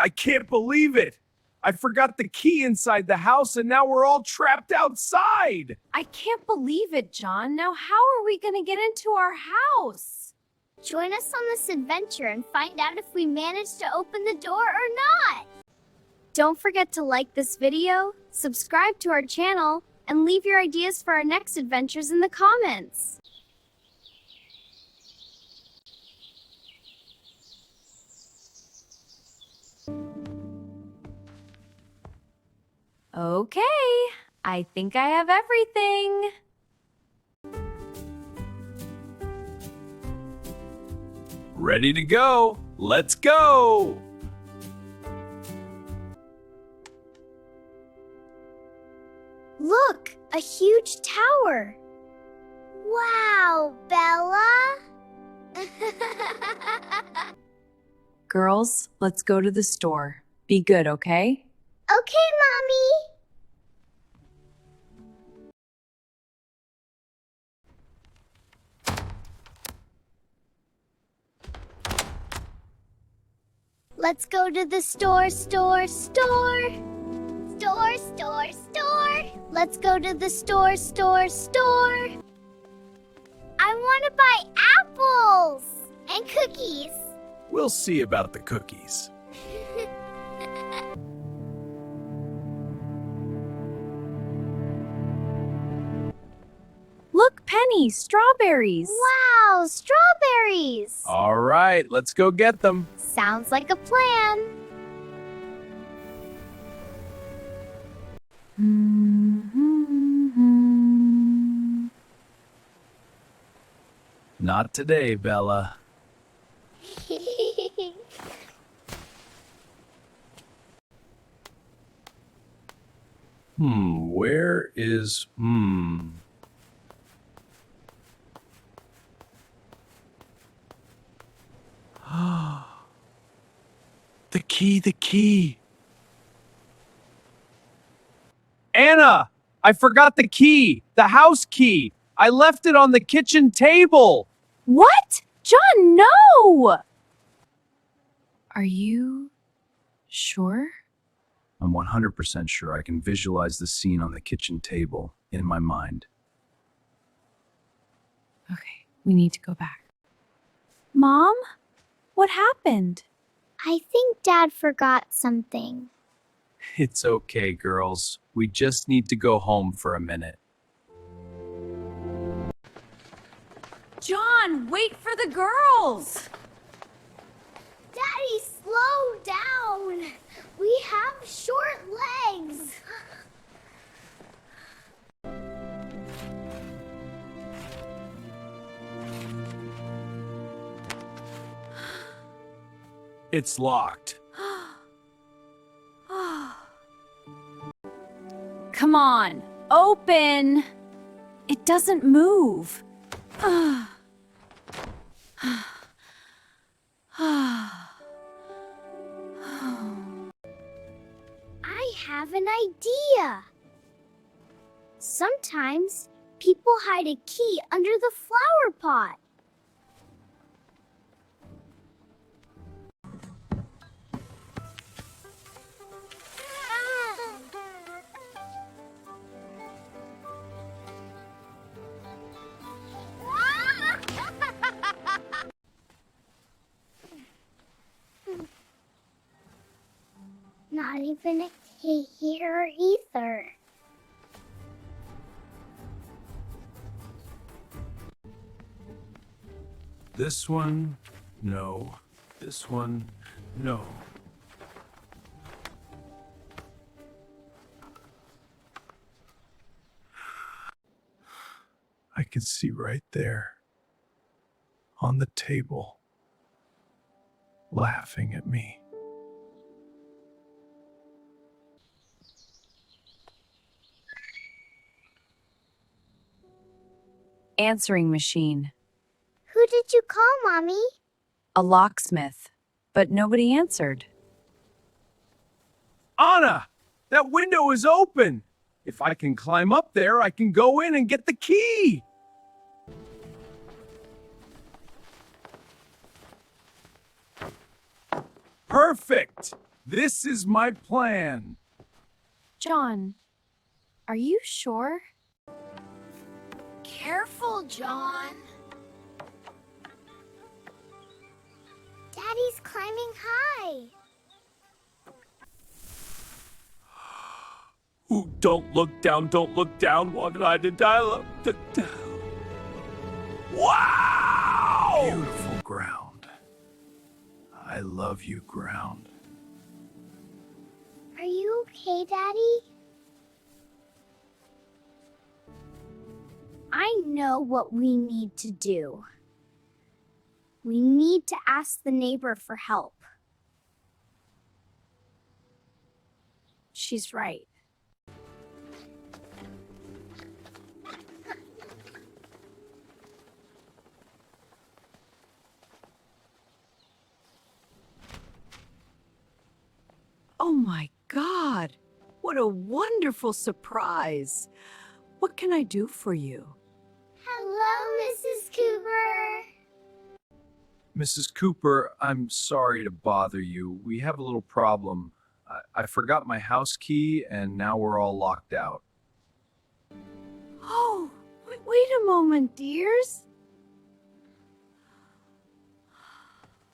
I can't believe it. I forgot the key inside the house and now we're all trapped outside. I can't believe it, John. Now how are we gonna get into our house? Join us on this adventure and find out if we manage to open the door or not. Don't forget to like this video, subscribe to our channel, and leave your ideas for our next adventures in the comments. Okay, I think I have everything. Ready to go. Let's go. Look, a huge tower. Wow, Bella. Girls, let's go to the store. Be good, okay? Okay, Mommy. Let's go to the store. Store. Let's go to the store. I want to buy apples and cookies. We'll see about the cookies. Look, Penny, strawberries. Wow, strawberries. All right, let's go get them. Sounds like a plan. Not today, Bella. Where is, The key. Anna, I forgot the key, the house key. I left it on the kitchen table. What? John, no! Are you sure? I'm 100% sure I can visualize the scene on the kitchen table in my mind. Okay, we need to go back. Mom? What happened? I think Dad forgot something. It's okay, girls. We just need to go home for a minute. John, wait for the girls! Daddy, slow down. We have short legs. It's locked. Come on, open! It doesn't move. I have an idea. Sometimes people hide a key under the flower pot. Not even a key here either. This one, no. This one, no. I can see right there, on the table, laughing at me. Answering machine. Who did you call, Mommy? A locksmith. But nobody answered. Anna, that window is open. If I can climb up there, I can go in and get the key. Perfect. This is my plan. John, are you sure? Careful, John. Daddy's climbing high. Ooh, don't look down, don't look down. What did I do? Wow! Beautiful ground. I love you, ground. Are you okay, Daddy? I know what we need to do. We need to ask the neighbor for help. She's right. Oh my God! What a wonderful surprise! What can I do for you? Hello, Mrs. Cooper. Mrs. Cooper, I'm sorry to bother you. We have a little problem. I forgot my house key, and now we're all locked out. Oh, wait a moment, dears.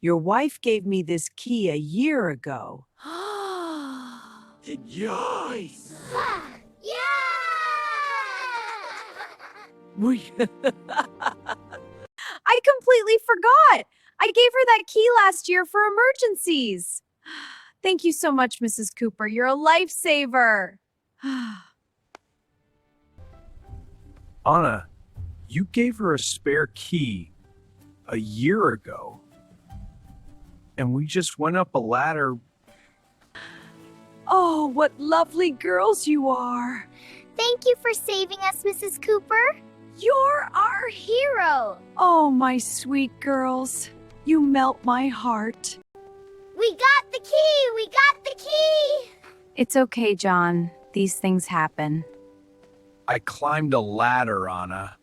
Your wife gave me this key a year ago. Yikes! Yeah! We I completely forgot. I gave her that key last year for emergencies. Thank you so much, Mrs. Cooper. You're a lifesaver. Anna, you gave her a spare key a year ago, and we just went up a ladder. Oh, what lovely girls you are. Thank you for saving us, Mrs. Cooper. You're our Hero. Oh, my sweet girls. You melt my heart. We got the key. We got the key. It's okay, John. These things happen. I climbed a ladder, Anna.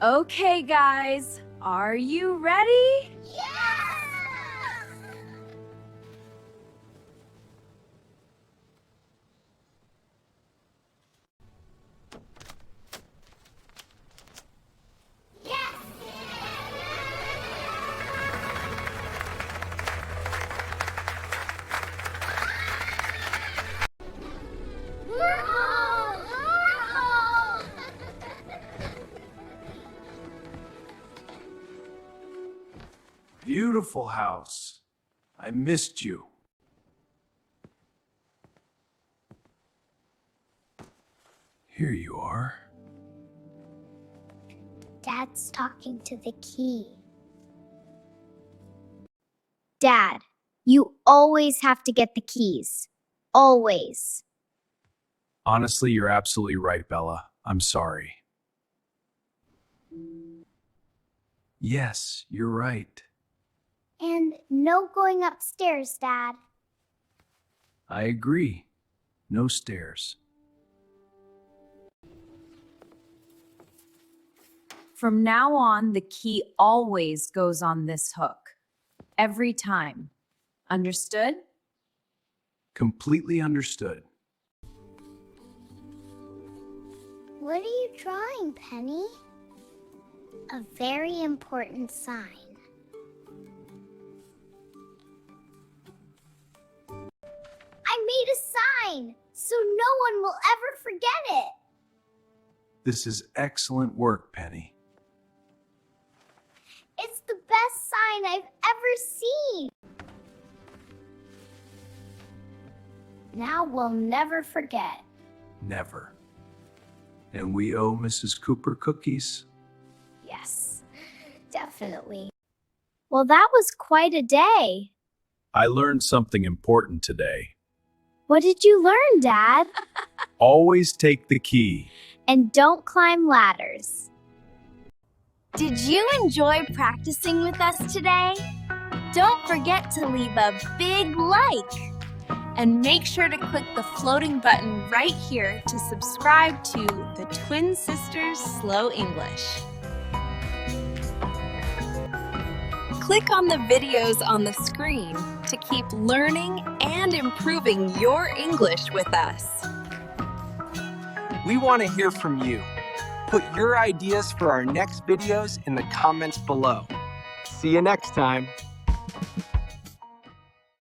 Okay, guys. Are you ready? Yes! We're home! We're home! Beautiful house. I missed you. Here you are. Dad's talking to the key. Dad, you always have to get the keys. Always. Honestly, you're absolutely right, Bella. I'm sorry. Yes, you're right. And no going upstairs, Dad. I agree. No stairs. From now on, the key always goes on this hook. Every time. Understood? Completely understood. What are you drawing, Penny? A very important sign. I made a sign, so no one will ever forget it. This is excellent work, Penny. It's the best sign I've ever seen. Now we'll never forget. Never. And we owe Mrs. Cooper cookies. Yes, definitely. Well, that was quite a day. I learned something important today. What did you learn, Dad? Always take the key. And don't climb ladders. Did you enjoy practicing with us today? Don't forget to leave a big like. And make sure to click the floating button right here to subscribe to the Twin Sisters Slow English. Click on the videos on the screen to keep learning and improving your English with us. We want to hear from you. Put your ideas for our next videos in the comments below. See you next time.